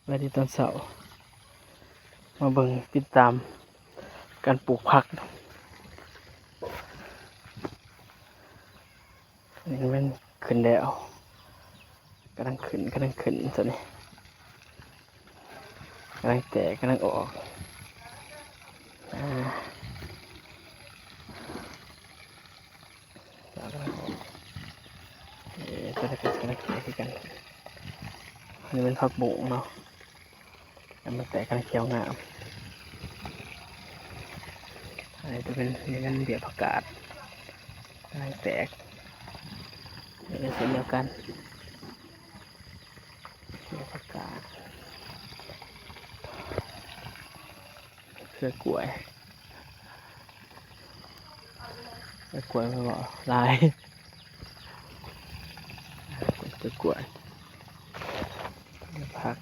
ไว้ที่ต้นเสามาเบิ่งติดตามการปลูกผักนี่มันขึ้นแล้วกำลังขึ้นตัวนี้กำลังแตกกำลังออกกำลังออกตัวนี้กำลังแตกกันนี่เป็นผักบุ้งเนาะแล้วมันแตกกำลังเขียวงามอันนี้จะเป็นเบี้ยผักกาดกำลังแตกนี่เป็นเส้นเดียวกันเบี้ยผักกาดเสื้อกล้วยมันบอกลายเสื้อกล้วยผัก